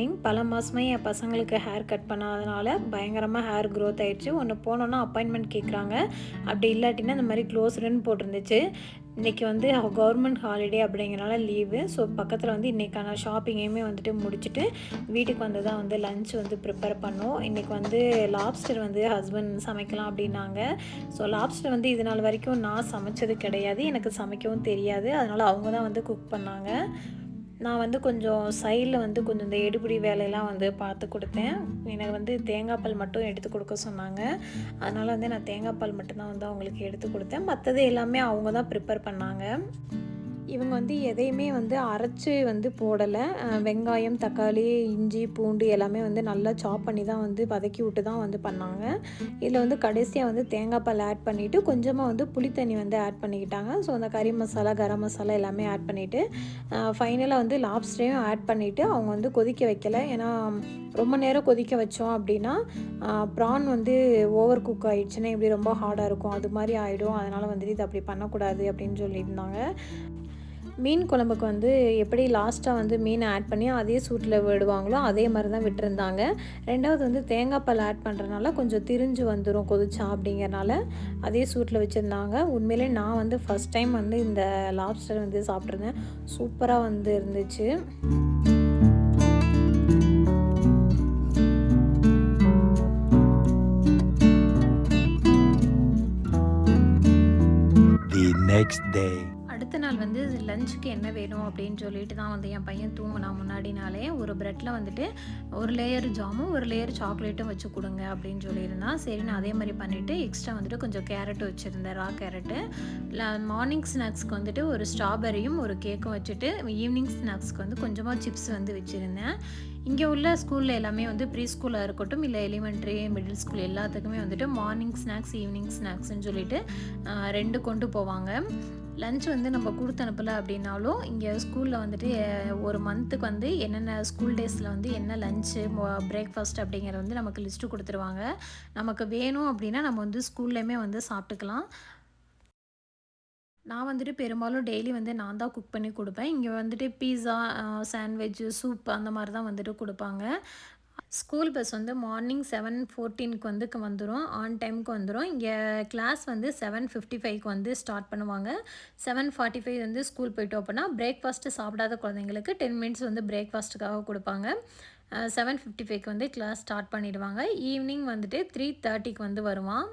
Morning. பல மாசமா என் பசங்களுக்கு ஹேர் கட் பண்ணாதனால பயங்கரமா ஹேர் க்ரோத் ஆயிடுச்சு. ஒண்ணு போனோம்னா அப்பாயின்ட்மென்ட் கேட்குறாங்க. அப்படி இல்லாட்டினா இந்த மாரி க்ளோஸ்டுன்னு போட்டிருந்துச்சு. இன்னைக்கு வந்து கவர்மெண்ட் ஹாலிடே அப்படிங்கிறனால லீவு. ஸோ பக்கத்தில வந்து இன்னைக்கான ஷாப்பிங்கையுமே வந்துட்டு முடிச்சுட்டு, வீட்டுக்கு வந்து தான் வந்து லஞ்ச் வந்து ப்ரிப்பேர் பண்ணோம். இன்னைக்கு வந்து லாப்ஸ்டர் வந்து ஹஸ்பண்ட் சமைக்கலாம் அப்படின்னாங்க. ஸோ லாப்ஸ்டர் வந்து இது நாள் வரைக்கும் நான் சமைச்சது கிடையாது. எனக்கு சமைக்கவும் தெரியாது. அதனால அவங்க தான் வந்து குக் பண்ணாங்க. நான் வந்து கொஞ்சம் சைடில் வந்து கொஞ்சம் இந்த எடுபிடி வேலையெல்லாம் வந்து பார்த்து கொடுத்தேன். எனக்கு வந்து தேங்காய் பால் மட்டும் எடுத்து கொடுக்க சொன்னாங்க. அதனால் வந்து நான் தேங்காய் பால் மட்டும்தான் வந்து அவங்களுக்கு எடுத்து கொடுத்தேன். மற்றது எல்லாமே அவங்க தான் ப்ரிப்பேர் பண்ணாங்க. இவங்க வந்து எதையுமே வந்து அரைச்சு வந்து போடலை. வெங்காயம், தக்காளி, இஞ்சி, பூண்டு எல்லாமே வந்து நல்லா சாப் பண்ணி தான் வந்து வதக்கி விட்டு தான் வந்து பண்ணாங்க. இதில் வந்து கடைசியாக வந்து தேங்காய் பால் ஆட் பண்ணிவிட்டு கொஞ்சமாக வந்து புளித்தண்ணி வந்து ஆட் பண்ணிக்கிட்டாங்க. ஸோ அந்த கறி மசாலா, கரம் மசாலா எல்லாமே ஆட் பண்ணிவிட்டு ஃபைனலாக வந்து லாப்ஸ்டரையும் ஆட் பண்ணிவிட்டு அவங்க வந்து கொதிக்க வைக்கலை. ஏன்னா ரொம்ப நேரம் கொதிக்க வச்சோம் அப்படின்னா ப்ரான் வந்து ஓவர் குக் ஆகிடுச்சுன்னா இப்படி ரொம்ப ஹார்டாக இருக்கும், அது மாதிரி ஆகிடும். அதனால் வந்துட்டு இது அப்படி பண்ணக்கூடாது அப்படின்னு சொல்லியிருந்தாங்க. மீன் குழம்புக்கு வந்து எப்படி லாஸ்ட்டாக வந்து மீனை ஆட் பண்ணி அதே சூட்டில் விடுவாங்களோ அதே மாதிரி தான் விட்டுருந்தாங்க. 2வது வந்து தேங்காய் பால் ஆட் பண்ணுறதுனால கொஞ்சம் திரிஞ்சு வந்துடும் கொதிச்சா அப்படிங்கிறனால அதே சூட்டில் வச்சுருந்தாங்க. உண்மையிலே நான் வந்து ஃபஸ்ட் டைம் வந்து இந்த லாப்ஸ்டர் வந்து சாப்பிட்ருந்தேன். சூப்பராக வந்து இருந்துச்சு. The next day. அடுத்த நாள் வந்து லஞ்சுக்கு என்ன வேணும் அப்படின்னு சொல்லிட்டு தான் வந்து என் பையன் தூங்கினா முன்னாடி நாளே ஒரு ப்ரெட்டில் வந்துட்டு ஒரு லேயர் ஜாமும் ஒரு லேயர் சாக்லேட்டும் வச்சு கொடுங்க அப்படின்னு சொல்லியிருந்தான். சரி நான் அதே மாதிரி பண்ணிவிட்டு எக்ஸ்ட்ரா வந்துட்டு கொஞ்சம் கேரட் வச்சுருந்தேன், ரா கேரட்டு. மார்னிங் ஸ்நாக்ஸ்க்கு வந்துட்டு ஒரு ஸ்ட்ராபெரியும் ஒரு கேக்கும் வச்சுட்டு ஈவினிங் ஸ்நாக்ஸ்க்கு வந்து கொஞ்சமாக சிப்ஸ் வந்து வச்சுருந்தேன். இங்கே உள்ள ஸ்கூலில் எல்லாமே வந்து ப்ரீ ஸ்கூலாக இருக்கட்டும் இல்லை எலிமெண்ட்ரி மிடில் ஸ்கூல் எல்லாத்துக்குமே வந்துட்டு மார்னிங் ஸ்நாக்ஸ் ஈவினிங் ஸ்நாக்ஸ்ன்னு சொல்லிட்டு 2 கொண்டு போவாங்க. லஞ்ச் வந்து நம்ம கொடுத்து அனுப்பலை அப்படின்னாலும் இங்கே ஸ்கூலில் வந்துட்டு ஒரு மந்த்துக்கு வந்து என்னென்ன ஸ்கூல் டேஸில் வந்து என்ன லஞ்சு பிரேக்ஃபாஸ்ட் அப்படிங்கிறத வந்து நமக்கு லிஸ்ட்டு கொடுத்துருவாங்க. நமக்கு வேணும் அப்படின்னா நம்ம வந்து ஸ்கூல்லையுமே வந்து சாப்பிட்டுக்கலாம். நான் வந்துட்டு பெரும்பாலும் டெய்லி வந்து நான் தான் குக் பண்ணி கொடுப்பேன். இங்கே வந்துட்டு பீஸா, சாண்ட்விட்சு, சூப் அந்த மாதிரி தான் வந்துட்டு கொடுப்பாங்க. ஸ்கூல் பஸ் வந்து மார்னிங் 7:14க்கு வந்து வந்துடும், ஆன் டைமுக்கு வந்துடும். இங்கே கிளாஸ் வந்து 7:55க்கு வந்து ஸ்டார்ட் பண்ணுவாங்க. 7:45 வந்து ஸ்கூல் போய்ட்டோம் அப்படின்னா பிரேக்ஃபாஸ்ட்டு சாப்பிடாத குழந்தைங்களுக்கு 10 மினிட்ஸ் வந்து பிரேக்ஃபாஸ்ட்டுக்காக கொடுப்பாங்க. 7:55க்கு வந்து கிளாஸ் ஸ்டார்ட் பண்ணிடுவாங்க. ஈவினிங் வந்துட்டு 3:30க்கு வந்து வருவான்.